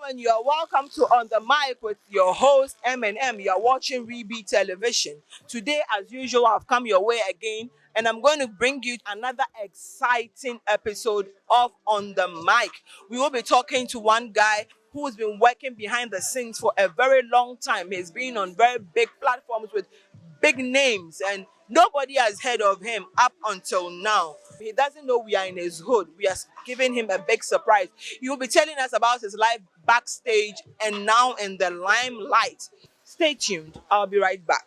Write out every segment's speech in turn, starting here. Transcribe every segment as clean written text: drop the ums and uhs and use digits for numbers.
and you are welcome to On the Mic with your host M&M. You are watching Rebeat Television. Today, as usual, I've come your way again, and I'm going to bring you another exciting episode of On the Mic. We will be talking to one guy who's been working behind the scenes for a very long time. He's been on very big platforms with big names, and nobody has heard of him up until now. He doesn't know we are in his hood. We are giving him a big surprise. He will be telling us about his life backstage and now in the limelight. Stay tuned. I'll be right back.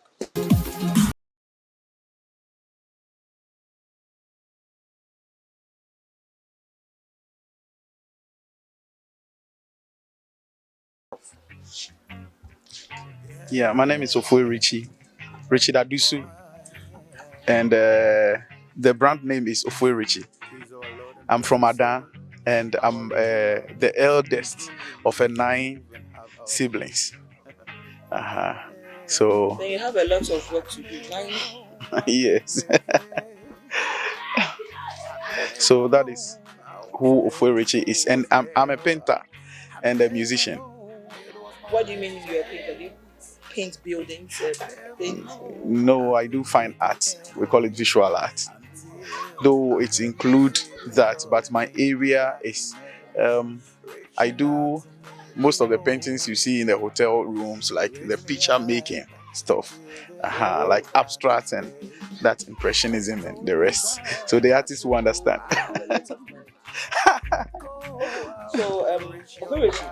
Yeah, my name is Ofoe Richie, Richie Dadusu, and the brand name is Ofoe Richie. I'm from Adan, and I'm the eldest of a 9 siblings. Uh-huh. So, Then you have a lot of work to do. yes. So that is who Ofoe Richie is, and I'm a painter and a musician. What do you mean you're a painter? Do you paint buildings? Things? No, I do fine art. We call it visual art. Though it includes that, but my area is I do most of the paintings you see in the hotel rooms, like the picture making stuff, like abstract and that impressionism and the rest. So the artists will understand. So, Ofoe Richie,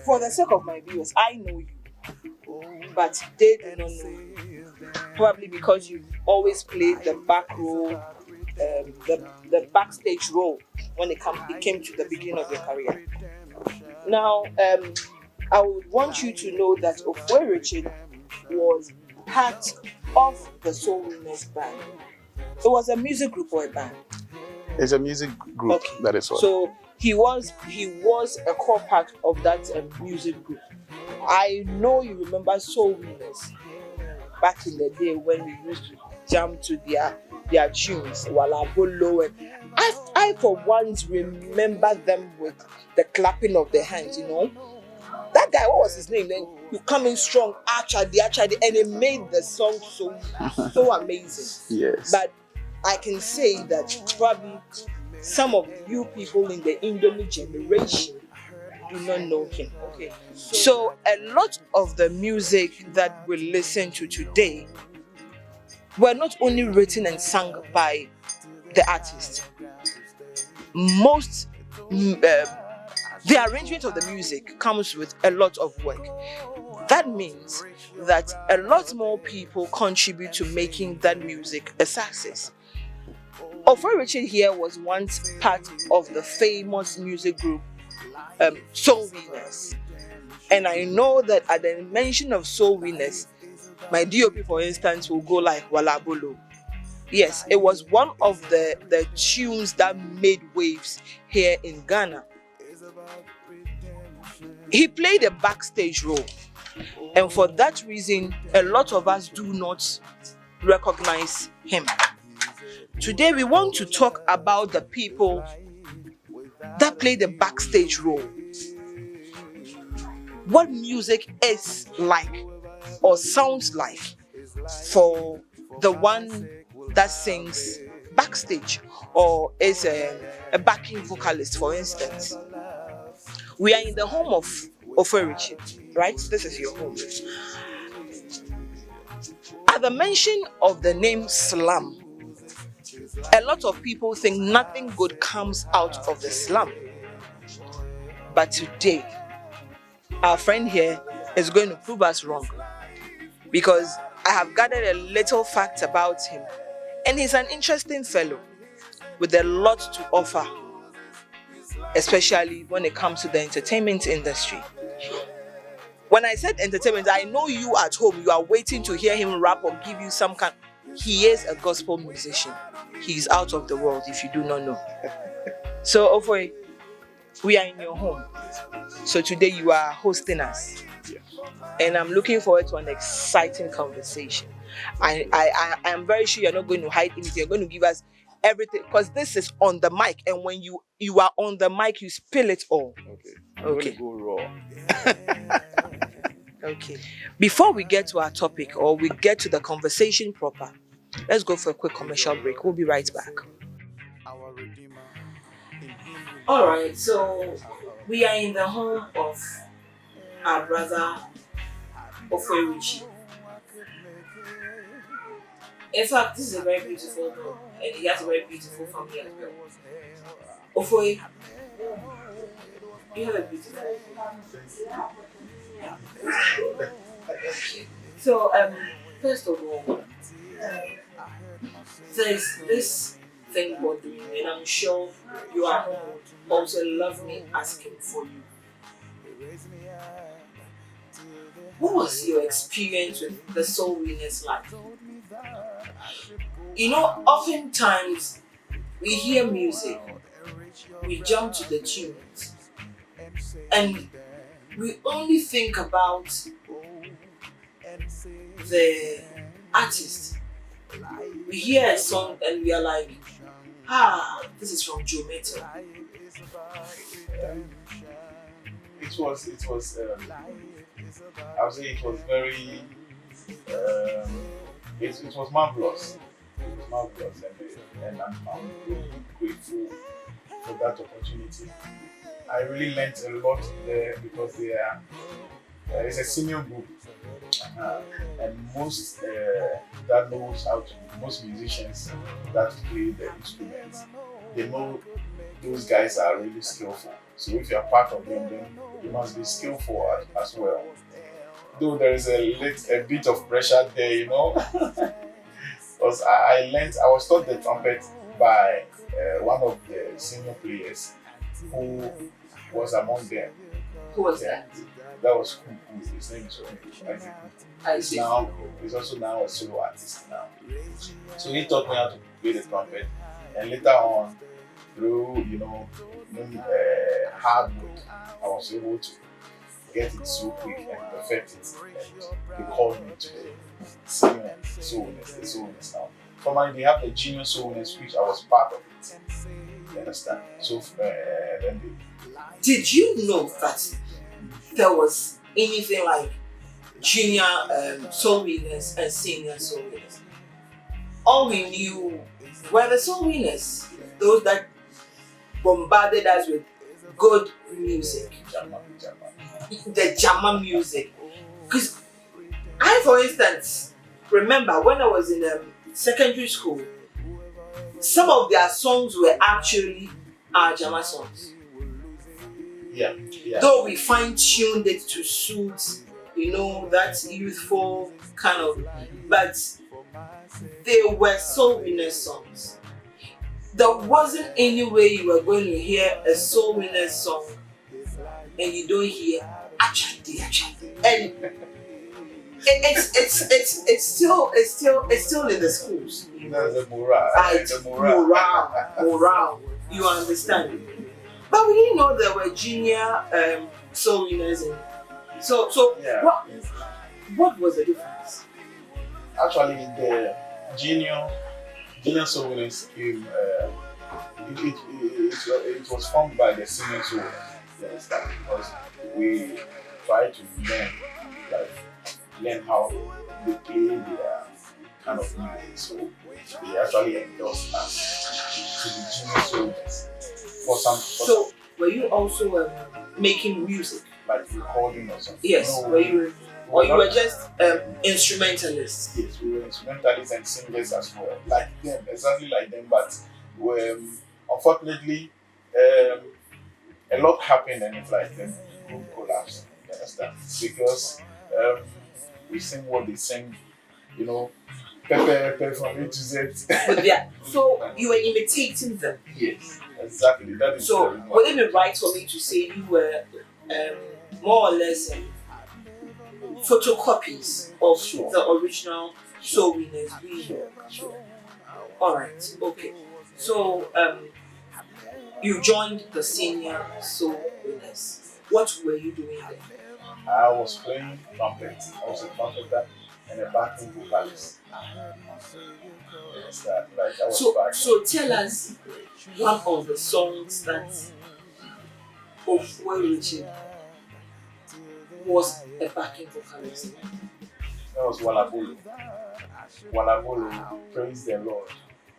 for the sake of my viewers, I know you, but they do not know you. Probably because you always played the back role, the backstage role when it came to the beginning of your career. Now, I would want you to know that Ofoe Richie was part of the Soul Winners band. It was a music group or a band. It's a music group. Okay. That is what. So he was a core part of that music group. I know you remember Soul Winners back in the day when we used to jam to their tunes, Wala Bolo, and I for once remember them with the clapping of the hands. You know, that guy, what was his name? Then you come in strong, Achadi, and it made the song so amazing. Yes. But I can say that probably some of you people in the Indomie generation do not know him. Okay. So a lot of the music that we listen to today were not only written and sung by the artist. Most the arrangement of the music comes with a lot of work. That means that a lot more people contribute to making that music a success. Ofoe Richie here was once part of the famous music group Soul Winners. And I know that at the mention of Soul Winners, my DOP, for instance, will go like Wala Bolo. Yes, it was one of the tunes that made waves here in Ghana. He played a backstage role, and for that reason, a lot of us do not recognize him. Today, we want to talk about the people that play the backstage role. What music is like or sounds like for the one that sings backstage or is a backing vocalist, for instance. We are in the home of Ofoe Richie, right? This is your home. At the mention of the name slum, a lot of people think nothing good comes out of the slum. But today, our friend here is going to prove us wrong, because I have gathered a little fact about him, and he's an interesting fellow with a lot to offer, especially when it comes to the entertainment industry. When I said entertainment, I know you at home, you are waiting to hear him rap or give you some kind. He is a gospel musician. He's out of the world, if you do not know. So, Ofoe, we are in your home. So today you are hosting us. And I'm looking forward to an exciting conversation. I am very sure you're not going to hide anything. You're going to give us everything, because this is on the mic, and when you are on the mic, you spill it all. Okay. I'm going to Okay. go raw. Okay. Before we get to our topic or we get to the conversation proper, let's go for a quick commercial break. We'll be right back. All right. So we are in the home of our brother Ofoe Richie. In fact, this is a very beautiful home, and he has a very beautiful family as well. Ofoe, you have a beautiful home. So, first of all, there's this thing bothering me, and I'm sure you are also love me asking for you. What was your experience with the soul winners like? You know, oftentimes we hear music, we jump to the tunes, and we only think about the artist. We hear a song and we are like, this is from Joe Metal. I would say it was very, it was marvelous. It was marvelous, and I'm really grateful for that opportunity. I really learned a lot there because it's a senior group, and most that knows how to, most musicians that play the instruments, they know those guys are really skillful. So if you're part of them, then you must be skillful as well. Though there is a bit of pressure there, you know, because I was taught the trumpet by one of the senior players who was among them. Who was that? That was Kuku. His name is Isaac. Isaac. Now he's also now a solo artist now. So he taught me how to play the trumpet, and later on, through hard work, I was able to get it so quick and perfect it. And they called me to the senior soulness now. Formally, they have the junior soulness, which I was part of it. You understand? So then Did you know that there was anything like junior soul winners and senior soul winners? All we knew were the soul winners, those that bombarded us with good music, the Jama music. Because I, for instance, remember when I was in secondary school, some of their songs were actually our Jama songs. Yeah. Though we fine-tuned it to suit, that youthful kind of, but they were soul winner songs. There wasn't any way you were going to hear a soul winner song and you don't hear Achadi. And it's still in the schools. That's the morale. Morale. You understand? But we didn't know there were junior soul winners. So Yeah. what was the difference? Actually, the junior soul winners came. It was formed by the senior soul winners. You understand? Because we try to learn how they play their kind of music. So they actually endorsed us to the junior soul winners. So were you also making music? Like recording or something? Yes. No, you were just instrumentalists? Yes, we were instrumentalists and singers as well, like them, exactly like them. But unfortunately, a lot happened, and it's like the group collapsed. You understand? Because we sing what they sing, pepper from A to Z. So you were imitating them. Yes, exactly. That is so. Would it be right for me to say you were more or less photocopies of the original soul winners? Sure. All right. Okay. So you joined the senior soul winners. What were you doing there? I was playing trumpet. I was a trumpeter. and a backing vocalist. Yes, that was So, back so tell us one of the songs that Ofoe Richie was a backing vocalist. That was Walabolo. Walabolo, praise the Lord.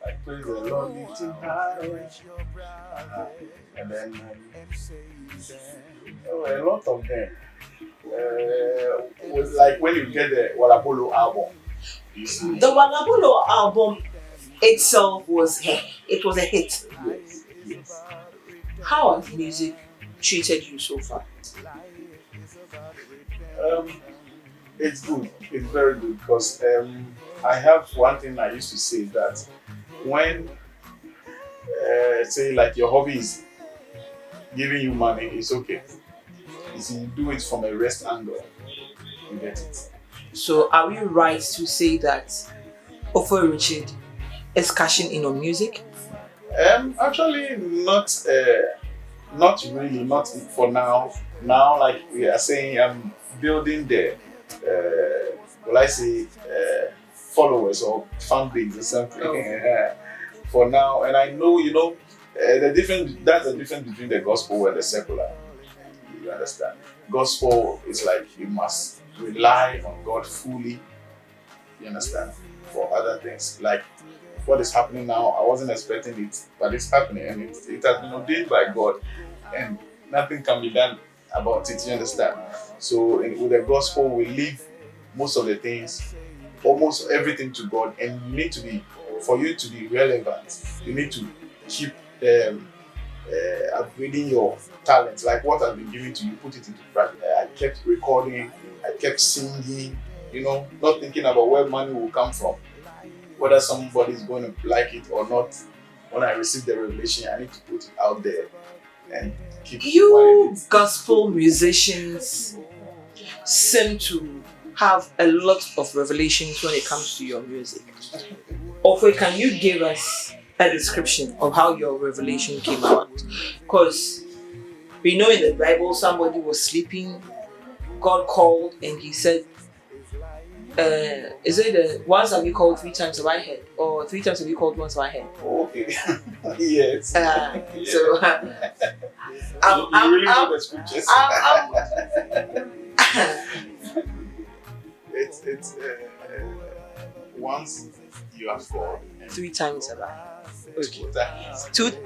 Like praise the Lord, lift him high. And then there were a lot of them. Was like when you get the Walabolo album, you see. The Walabolo album itself was it was a hit. Yes, yes. How has music treated you so far? Um, it's good. It's very good because I have one thing I used to say that when say like your hobby is giving you money, it's okay. If you do it from a rest angle, you get it. So are we right to say that Ofoe Richie is cashing in on music? Actually, not really, not for now. Now, like we are saying, I'm building the, will I say, followers or fan base or something. Oh. For now, and I know, the difference. That's the difference between the gospel and the secular. You understand? Gospel is like you must rely on God fully. You understand? For other things, like what is happening now, I wasn't expecting it, but it's happening, and it has been ordained by God, and nothing can be done about it. You understand? So with the gospel, we leave most of the things, almost everything to God, and you need to be, for you to be relevant, you need to keep upgrading your talents. Like what has been given to you, put it into practice. I kept recording, I kept singing, not thinking about where money will come from, whether somebody is going to like it or not. When I receive the revelation, I need to put it out there and keep You gospel musicians seem to have a lot of revelations when it comes to your music. Ofoe, can you give us a description of how your revelation came about? Because we know in the Bible somebody was sleeping, God called and he said, is it once have you called, 3 times have I heard? Or 3 times have you called, once have I heard? Okay. Yes. So you really know the scriptures. It's once you have called. 3 times have I. Okay. Two. 2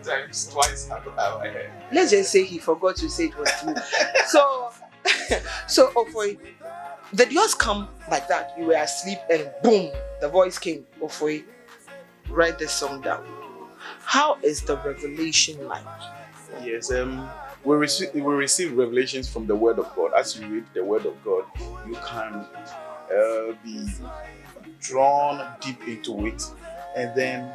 times, twice have I heard. Let's just say he forgot to say it was 2. So Ofoe, did yours come like that? You were asleep and boom, the voice came. Ofoe, write this song down. How is the revelation like? Yes, we receive revelations from the Word of God. As you read the Word of God, you can be drawn deep into it, and then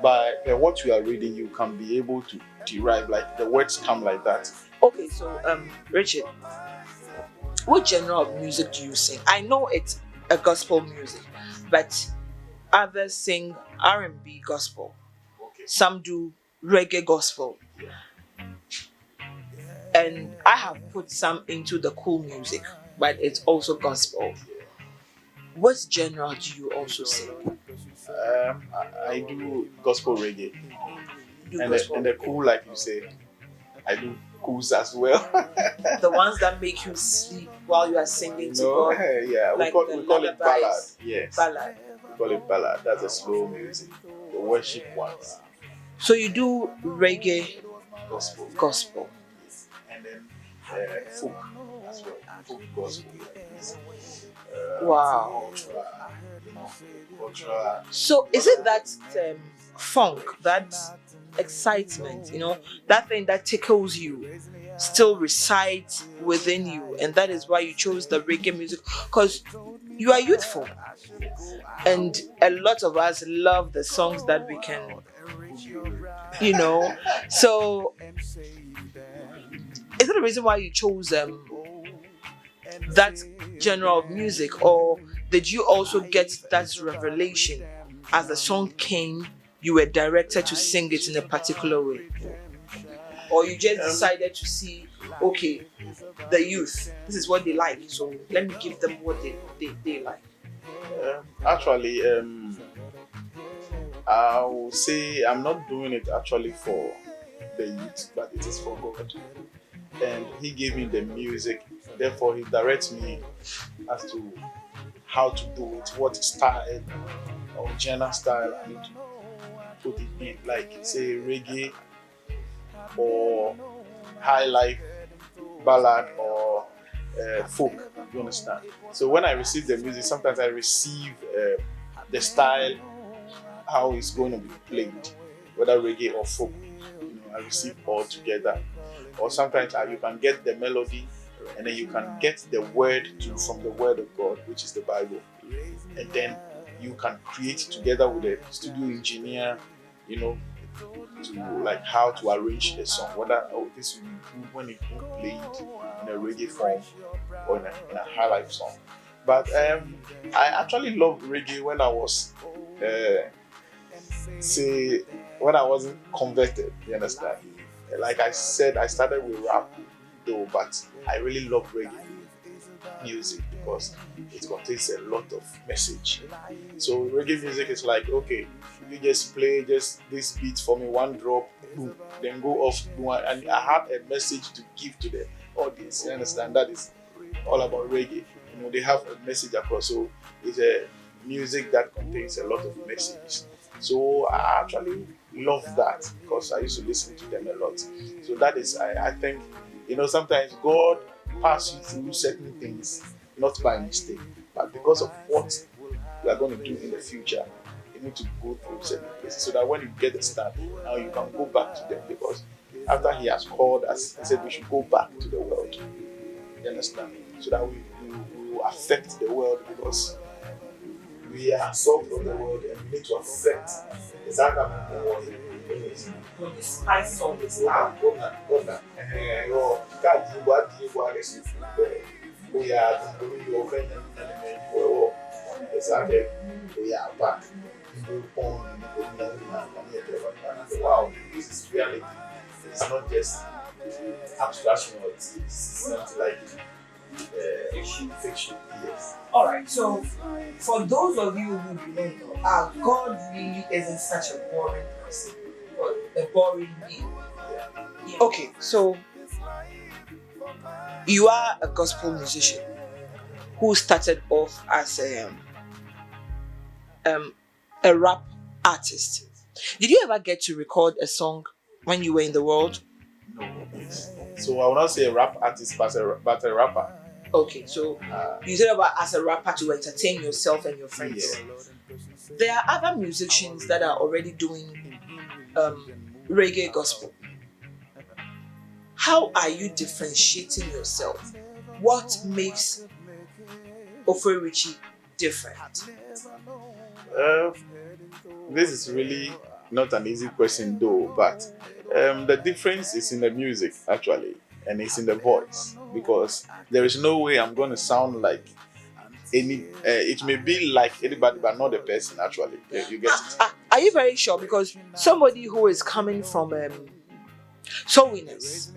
by what you are reading, you can be able to derive, like the words come like that. Okay, so Richard, what genre of music do you sing? I know it's a gospel music, but others sing R&B gospel. Okay. Some do reggae gospel. And I have put some into the cool music, but it's also gospel. What genre do you also sing? I do gospel reggae, You do and gospel the reggae. cool, like you say, I do cools as well. The ones that make you sleep while you are singing to God. Yeah, Like we call it ballad. lullabies. Yes, Ballad. we call it ballad. That's a slow music, the worship ones, So you do reggae gospel, gospel. and then folk as well, folk gospel. Wow. Cultural. So is it that funk, that excitement, that thing that tickles you, still resides within you, and that is why you chose the reggae music? Because you are youthful, and a lot of us love the songs that we can, So is that the reason why you chose that genre of music, or did you also get that revelation as the song came? You were directed to sing it in a particular way, or you just decided to see, okay, the youth, this is what they like, so let me give them what they like? Actually, I will say I'm not doing it actually for the youth, but it is for God. And He gave me the music, therefore He directs me as to how to do it, what style or genre style I need to put it in, like say reggae or high life ballad or folk. You understand? So when I receive the music, sometimes I receive the style, how it's going to be played, whether reggae or folk. I receive all together. Or sometimes you can get the melody, and then you can get the word from the word of God, which is the Bible, and then you can create together with the studio engineer, to like how to arrange the song, whether this will be good when it will be played in a reggae form or in a high life song. But I actually loved reggae when I was say when I wasn't converted. You understand? Like I said, I started with rap though, but I really love reggae music because it contains a lot of message. So reggae music is like, okay, you just play just this beat for me, one drop, boom, then go off, boom, and I have a message to give to the audience. You understand? That is all about reggae. They have a message across. So it's a music that contains a lot of messages. So I actually love that because I used to listen to them a lot. So that is, I think, sometimes God passes you through certain things, not by mistake, but because of what you are going to do in the future. You need to go through certain places so that when you get the start, now you can go back to them, because after He has called us, He said we should go back to the world. You understand? So that we will affect the world, because we are salt of the world and we need to affect exactly what But the spice of this loud. Wow, this is reality. It's not just abstraction, it's something like fiction. Yes. All right. So, for those of you who do not know, our God really isn't such a boring person or a boring being. Yeah. Okay. So, you are a gospel musician who started off as a rap artist. Did you ever get to record a song when you were in the world? No. So I will not say a rap artist, but a rapper. Okay, so you said about as a rapper to entertain yourself and your friends. Yeah. There are other musicians that are already doing reggae gospel. How are you differentiating yourself? What makes Ofoe Richie different? This is really not an easy question though, but the difference is in the music actually, and it's in the voice, because there is no way I'm going to sound like any. It may be like anybody, but not the person actually. You get it? Are you very sure? Because somebody who is coming from soul winners,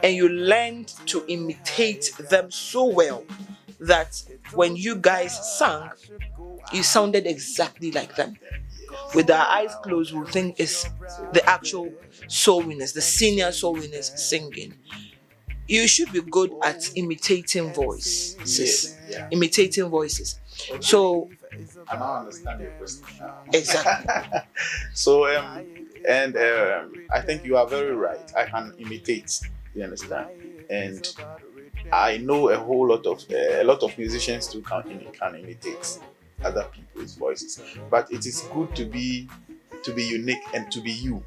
and you learned to imitate them so well that when you guys sang, you sounded exactly like them. With our eyes closed, we'll think it's the actual soul winners, the senior soul winners singing. You should be good at imitating voices. Yeah. Imitating voices. So I now understand your question now. exactly. So I think you are very right. I can imitate. You understand? And I know a lot of musicians too can imitate other people's voices. But it is good to be unique and to be you.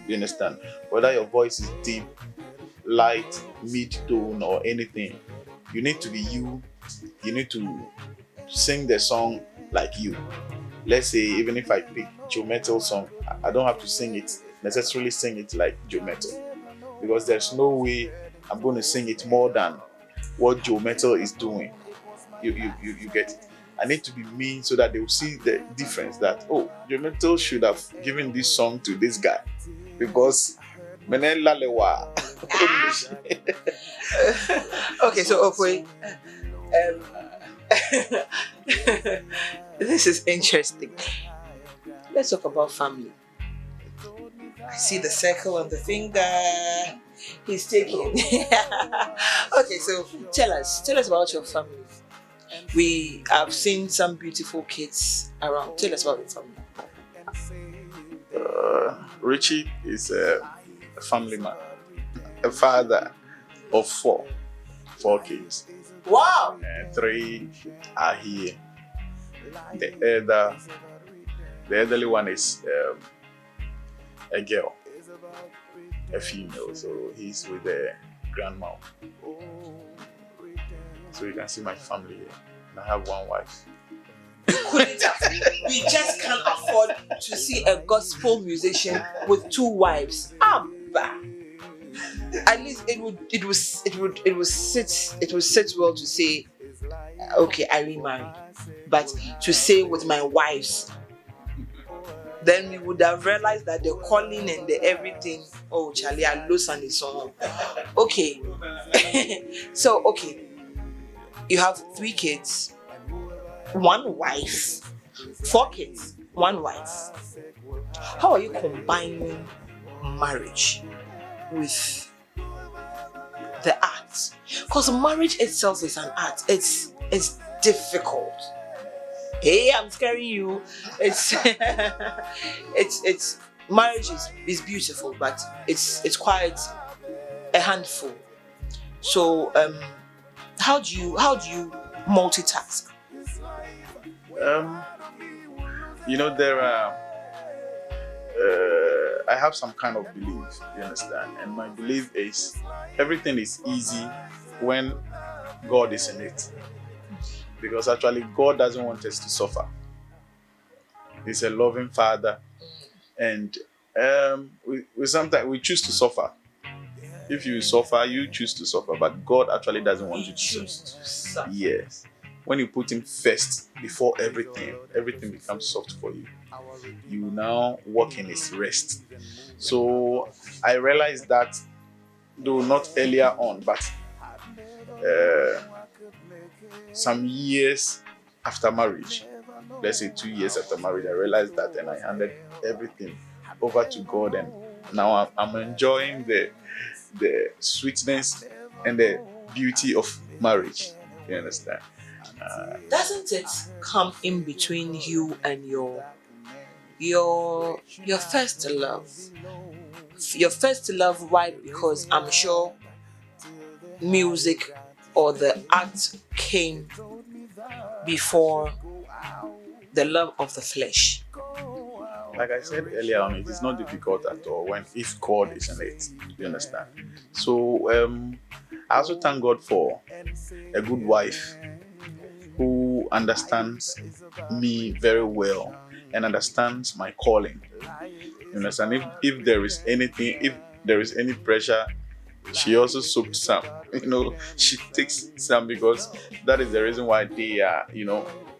You understand? Whether your voice is deep, light, mid tone, or anything, you need to be you. You need to sing the song like you. Let's say even if I pick Joe Metal song, I don't have to necessarily sing it like Joe Metal, because there's no way I'm going to sing it more than what Joe Metal is doing. You get it. I need to be me so that they will see the difference, that Joe Metal should have given this song to this guy, because Okay, so Ofoe, this is interesting. Let's talk about family. I see the circle on the finger. He's taking. Okay, so tell us about your family. We have seen some beautiful kids around. Tell us about your family. Richie is a family man, a father of four kids. Wow! Three are here. The elderly one is a girl, a female, so he's with the grandma. So you can see my family here. And I have one wife. We just can't afford to see a gospel musician with two wives. Abba. At least it would sit well to say, okay, I remarried, but to say with my wives, then we would have realized that the calling and the everything. Oh, Charlie, I lose on his own. Okay, so okay, you have 3 kids, 1 wife, 4 kids, 1 wife. How are you combining marriage with the art? Because marriage itself is an art. It's difficult. Hey, I'm scaring you. It's it's marriage is beautiful, but it's quite a handful. So how do you multitask? There are. I have some kind of belief, you understand, and my belief is everything is easy when God is in it, because actually God doesn't want us to suffer. He's a loving Father, and we sometimes we choose to suffer. If you suffer, you choose to suffer, but God actually doesn't want you to suffer. Yes. When you put him first before everything becomes soft for you. You now walk in his rest. So I realized that, though not earlier on, but some years after marriage, let's say 2 years after marriage, I realized that, and I handed everything over to God, and now I'm enjoying the sweetness and the beauty of marriage. You understand? Doesn't it come in between you and your first love? Your first love, right? Because I'm sure music or the art came before the love of the flesh. Like I said earlier on, it is not difficult at all if God is in it. You understand? So I also thank God for a good wife who understands me very well and understands my calling. You understand? If there is anything, if there is any pressure, she also soaks some. She takes some, because that is the reason why they are,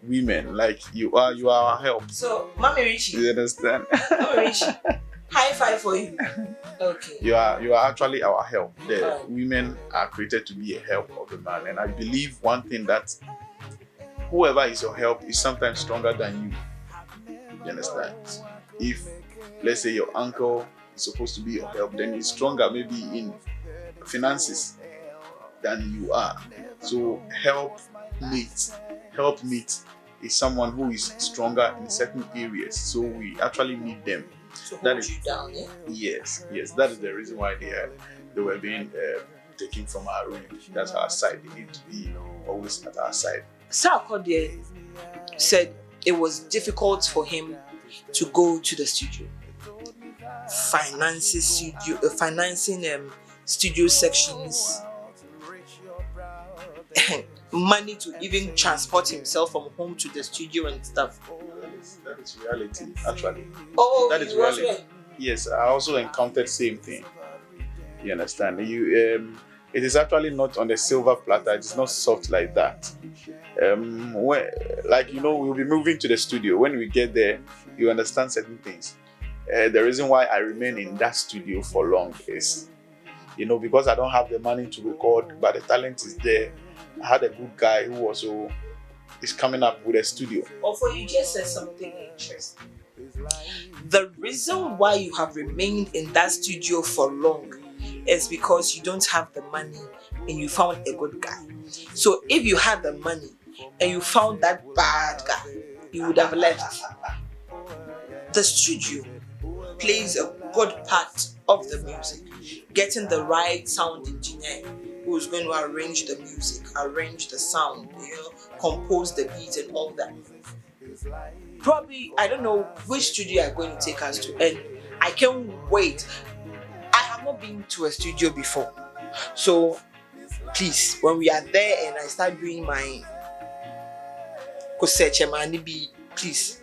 women. Like you are our help. So, Mommy Richie. You understand? Mommy Richie. High five for you. Okay. You are actually our help. The women are created to be a help of the man, and I believe one thing, that whoever is your help is sometimes stronger than you. You understand? If, let's say, your uncle is supposed to be your help, then he's stronger maybe in finances than you are. So help meet is someone who is stronger in certain areas. So we actually need them. So hold you down, yeah? Yes. That is the reason why they were being taken from our range. That's our side. They need to be always at our side. Sarkodie said it was difficult for him to go to the studio. Financing studio sections, money to even transport himself from home to the studio and stuff. That is reality, actually. Oh, that is reality. Well. Yes, I also encountered same thing. You understand? It is actually not on the silver platter. It's not soft like that. We'll be moving to the studio. When we get there, you understand certain things. The reason why I remain in that studio for long is because I don't have the money to record, but the talent is there. I had a good guy who also is coming up with a studio. Ofoe, you just said something interesting. The reason why you have remained in that studio for long is because you don't have the money and you found a good guy. So if you had the money and you found that bad guy, you would have left. The studio plays a good part of the music. Getting the right sound engineer who's going to arrange the music, arrange the sound, compose the beat and all that. Probably, I don't know which studio are going to take us to, and I can't wait. I have not been to a studio before, so please, when we are there and I start doing my please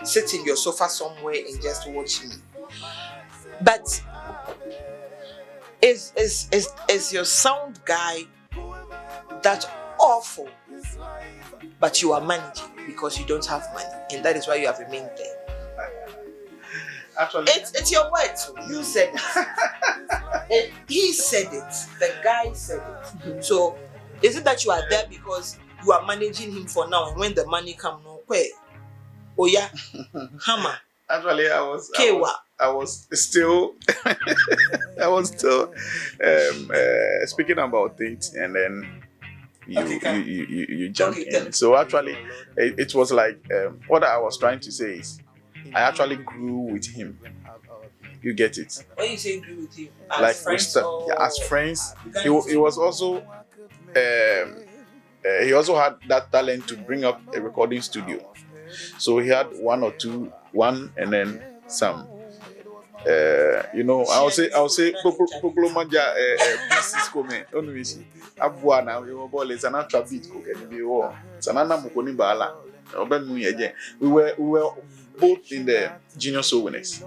sit in your sofa somewhere and just watch me. But is your sound guy that awful? But you are managing because you don't have money, and that is why you have remained there. Actually, it's your words. You said it. He said it. The guy said it. So is it that you are there because you are managing him for now, and when the money comes, no where? Oh yeah, hammer. Actually, I was still I was still speaking about it, and then you jump in. So actually, it was like what I was trying to say is I actually grew with him. You get it? When you say grew with him, as friends, as friends, he was also he also had that talent to bring up a recording studio. So he had one and then some. I'll say Popolo Manja pieces come. Abuana, we were ball is an ultra beat cook and we were Sanana Mukoni Bala. We were both in the junior soul winners.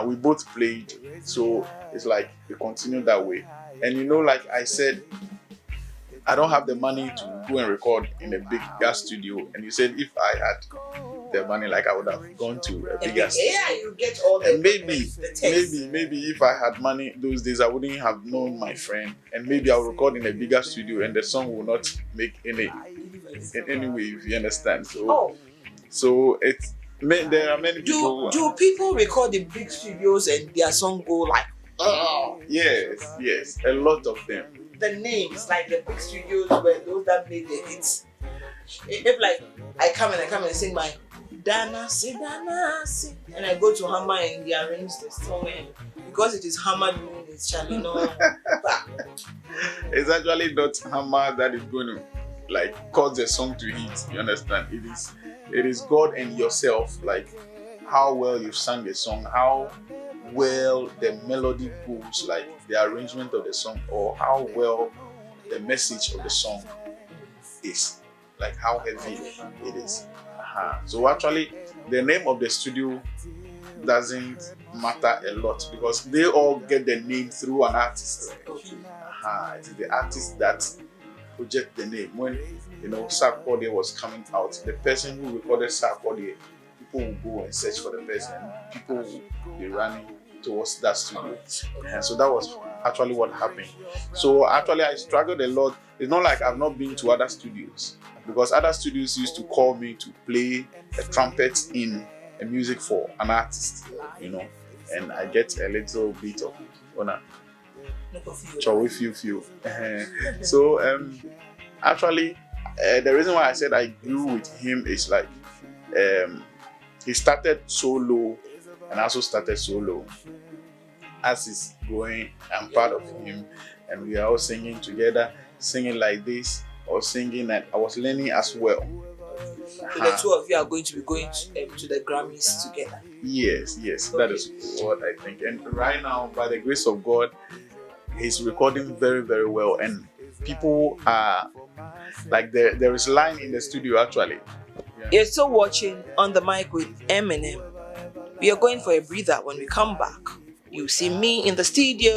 We both played, so it's like we continue that way. And like I said, I don't have the money to go and record in a big gas studio. And you said if I had the money, like I would have gone to a bigger studio. Yeah, you get all the maybe if I had money those days, I wouldn't have known my friend, and maybe I'll record in a bigger studio, and the song will not make any way, if you understand. So it's there are many people. Do people record in big studios and their song go like? Oh yes, a lot of them. The names like the big studios were those that made the hits. If like I come and sing my Dana si, and I go to Hammer and they arrange the song, and because it is Hammer doing it, Charlie, no. It's actually not Hammer that is going to like cause the song to hit. You understand? It is God and yourself, like how well you've sung the song, how well the melody goes, like the arrangement of the song, or how well the message of the song is, like how heavy it is. So actually, the name of the studio doesn't matter a lot because they all get the name through an artist. It is the artist that project the name. When Sarkodie was coming out, the person who recorded Sarkodie, people will go and search for the person. People will be running towards that studio. And so that was actually what happened. So actually I struggled a lot. It's not like I've not been to other studios, because other studios used to call me to play a trumpet in a music for an artist, and I get a little bit of honor. So actually the reason why I said I grew with him is like he started solo and I also started solo. As he's going, I'm part of him, and we are all singing together, singing like this or singing, and I was learning as well. So the two of you are going to be going to the Grammys together. Yes, okay. That is what I think. And right now, by the grace of God, he's recording very, very well, and people are like there is line in the studio actually. Yeah. You're still watching On the Mic with M&M. We are going for a breather. When we come back, you see me in the studio.